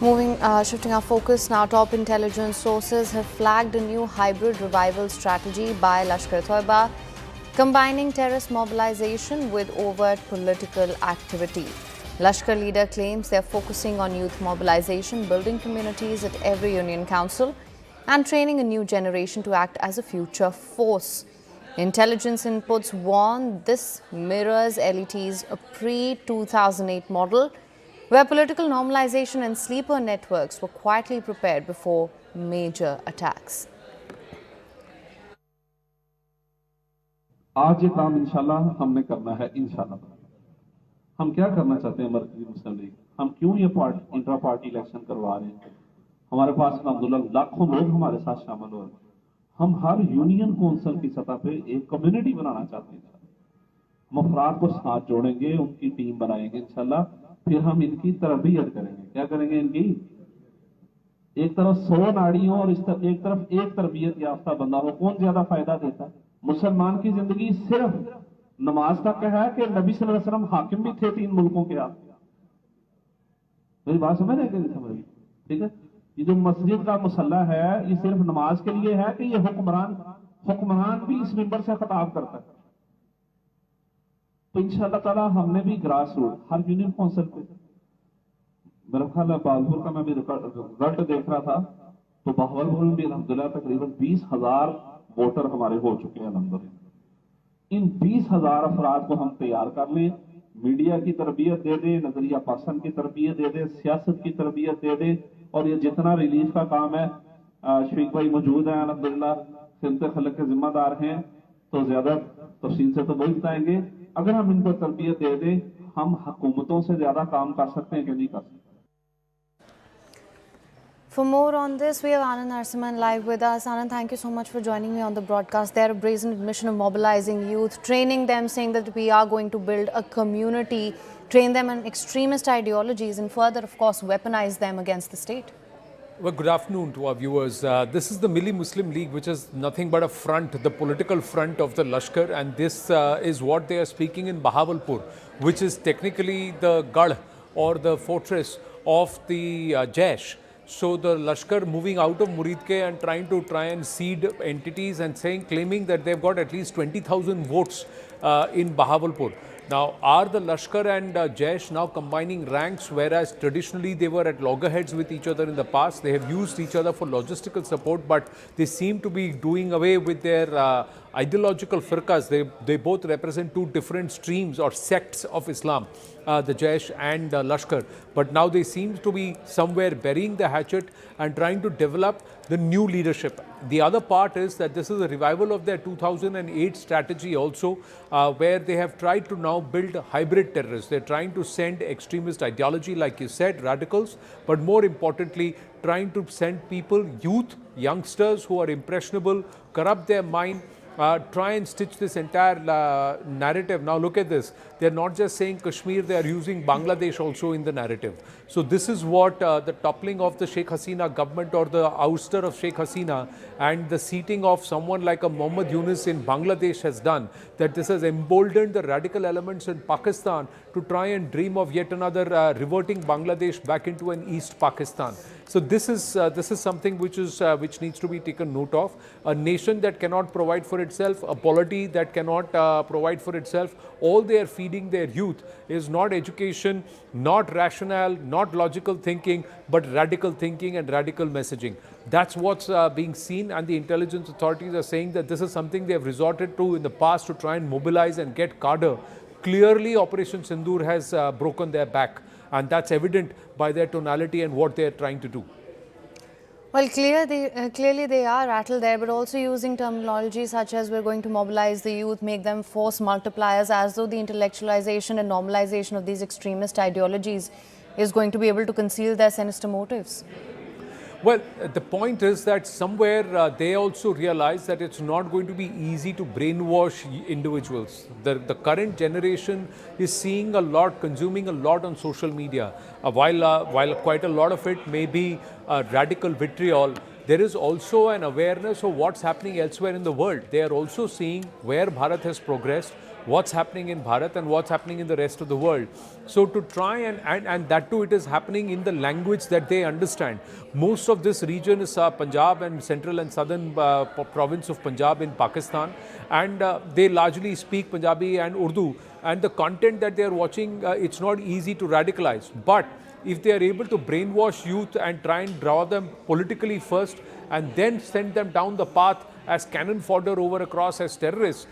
Shifting our focus now, top intelligence sources have flagged a new hybrid revival strategy by Lashkar-e-Taiba, combining terrorist mobilization with overt political activity. Lashkar leader claims they are focusing on youth mobilization, building communities at every union council, and training a new generation to act as a future force. Intelligence inputs warn this mirrors LET's pre-2008 model, where political normalization and sleeper networks were quietly prepared before major attacks. आज ये काम इंशाल्लाह हमने करना है इंशाल्लाह। हम क्या करना चाहते हैं मरकजी मुस्लिम लीग? हम क्यों ये इंट्रा पार्टी इलेक्शन करवा रहे हैं? हमारे पास अल्हम्दुलिल्लाह लाखों लोग हमारे साथ शामिल हो रहे हैं। हम हर यूनियन काउंसिल की सतह पे एक कम्युनिटी बनाना चाहते हैं। हम अफराद को साथ जोड़ेंगे, उनकी टीम बनाएंगे इंशाल्लाह। फिर हम इनकी तरबियत करेंगे। क्या करेंगे इनकी? एक तरफ 100 नाड़ी हो और एक तरफ एक तरबियत याफ्ता बंदा हो, कौन ज्यादा फायदा देता है? मुसलमान की जिंदगी सिर्फ नमाज तक है कि नबी सल्लल्लाहु अलैहि वसल्लम हाकिम भी थे 3 मुल्कों के? आप मेरी बात समझ रहे हैं? समझ? ठीक है, ये जो मस्जिद का मुसल्ला है ये सिर्फ नमाज के लिए है कि ये हुक्मरान भी इस मिंबर से खिताब करता है? तो इंशाअल्लाह ताला हमने भी ग्रास रूट हर यूनियन काउंसिल पे, मेरा ख्याल है बहावलपुर का मैं भी रिजल्ट देख रहा था, तो बहावलपुर में भी अल्हम्दुलिल्लाह तकरीबन 20,000 वोटर हमारे हो चुके हैं अल्हम्दुलिल्लाह। इन 20,000 अफराद को हम तैयार कर लें, मीडिया की तरबियत दे दें, नजरिया पसंद की तरबियत दे दें, सियासत की तरबियत दे दें, और ये जितना रिलीफ का काम है, शफीक भाई मौजूद हैं अल्हम्दुलिल्लाह, सिमत खलक के जिम्मेदार हैं, तो ज्यादा तफसील से तो वही बताएंगे। अगर हम इनको तरबियत दे दें, हम हुकूमतों से ज्यादा काम कर सकते हैं कि नहीं कर सकते? For more on this, we have Anand Narasimhan live with us. Anand, thank you so much for joining me on the broadcast. Their brazen admission of mobilizing youth, training them, saying that we are going to build a community, train them in extremist ideologies, and further, of course, weaponize them against the state. Well, good afternoon to our viewers. This is the Muslim League, which is nothing but a front, the political front of the Lashkar, and this is what they are speaking in Bahawalpur, which is technically the Garh or the fortress of the Jaish. So the Lashkar moving out of Muridke and trying and seed entities and claiming that they've got at least 20,000 votes in Bahawalpur. Now, are the Lashkar and Jaish now combining ranks, whereas traditionally they were at loggerheads with each other in the past? They have used each other for logistical support, but they seem to be doing away with their ideological firqas. They both represent two different streams or sects of Islam, the Jaish and Lashkar. But now they seem to be somewhere burying the hatchet and trying to develop the new leadership. The other part is that this is a revival of their 2008 strategy also, where they have tried to now build hybrid terrorists. They're trying to send extremist ideology, like you said, radicals, but more importantly, trying to send people, youth, youngsters who are impressionable, corrupt their mind, try and stitch this entire narrative. Now look at this. They're not just saying Kashmir, they are using Bangladesh also in the narrative. So this is what the toppling of the Sheikh Hasina government or the ouster of Sheikh Hasina and the seating of someone like a Muhammad Yunus in Bangladesh has done, that this has emboldened the radical elements in Pakistan to try and dream of yet another reverting Bangladesh back into an East Pakistan. So this is something which needs to be taken note of. A nation that cannot provide for itself, a polity that cannot provide for itself, all they are feeding their youth is not education, not rationale, not logical thinking, but radical thinking and radical messaging. That's what's being seen, and the intelligence authorities are saying that this is something they have resorted to in the past to try and mobilize and get cadre. Clearly, Operation Sindoor has broken their back, and that's evident by their tonality and what they are trying to do. Well, clearly they are rattled there, but also using terminology such as we're going to mobilize the youth, make them force multipliers, as though the intellectualization and normalization of these extremist ideologies is going to be able to conceal their sinister motives. Well, the point is that somewhere they also realize that it's not going to be easy to brainwash individuals. The current generation is seeing a lot, consuming a lot on social media. While quite a lot of it may be radical vitriol, there is also an awareness of what's happening elsewhere in the world. They are also seeing where Bharat has progressed, what's happening in Bharat and what's happening in the rest of the world. So to try and that too, it is happening in the language that they understand. Most of this region is Punjab and central and southern province of Punjab in Pakistan, and they largely speak Punjabi and Urdu, and the content that they are watching, it's not easy to radicalize. But if they are able to brainwash youth and try and draw them politically first and then send them down the path as cannon fodder over across as terrorists,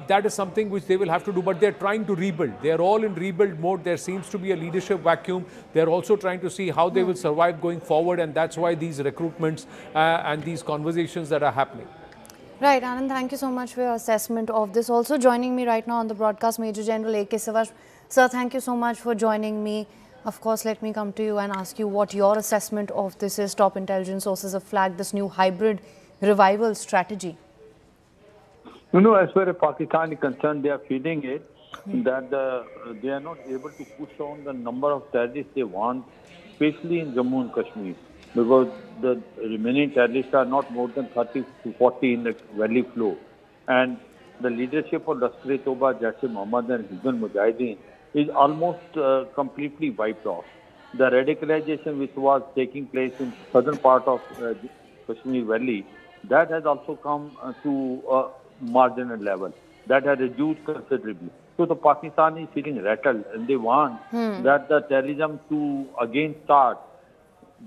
that is something which they will have to do. But they're trying to rebuild. They're all in rebuild mode. There seems to be a leadership vacuum. They're also trying to see how they will survive going forward, and that's why these recruitments and these conversations that are happening. Right, Anand, thank you so much for your assessment of this. Also joining me right now on the broadcast, Major General A.K. Savas. Sir, thank you so much for joining me. Of course, let me come to you and ask you what your assessment of this is. Top intelligence sources have flagged this new hybrid revival strategy. As far as Pakistan is concerned, they are feeling it that they are not able to push on the number of terrorists they want, especially in Jammu and Kashmir, because the remaining terrorists are not more than 30 to 40 in the valley floor. And the leadership of Lashkar-e-Taiba, Jaishe Mohammed and Hizbul Mujahideen is almost completely wiped off. The radicalization which was taking place in southern part of Kashmir Valley, that has also come to a marginal level. That has reduced considerably. So the Pakistan is feeling rattled, and they want that the terrorism to again start.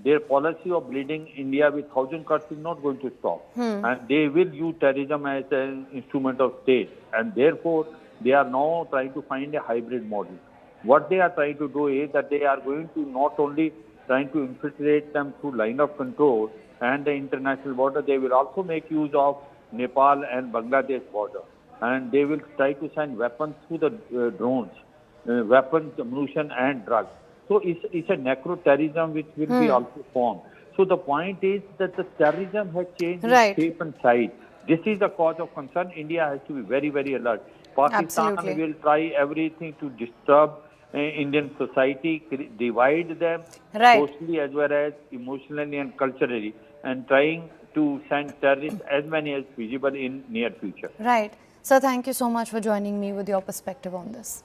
Their policy of bleeding India with 1,000 cuts is not going to stop. And they will use terrorism as an instrument of state. And therefore, they are now trying to find a hybrid model. What they are trying to do is that they are going to not only trying to infiltrate them through line of control and the international border, they will also make use of Nepal and Bangladesh border. And they will try to send weapons through the drones, weapons, ammunition and drugs. So it's a necro-terrorism which will be also formed. So the point is that the terrorism has changed its shape and size. This is the cause of concern. India has to be very, very alert. Pakistan will try everything to disturb Indian society, divide them socially as well as emotionally and culturally, and trying to send terrorists as many as feasible in near future. Right. Sir, thank you so much for joining me with your perspective on this.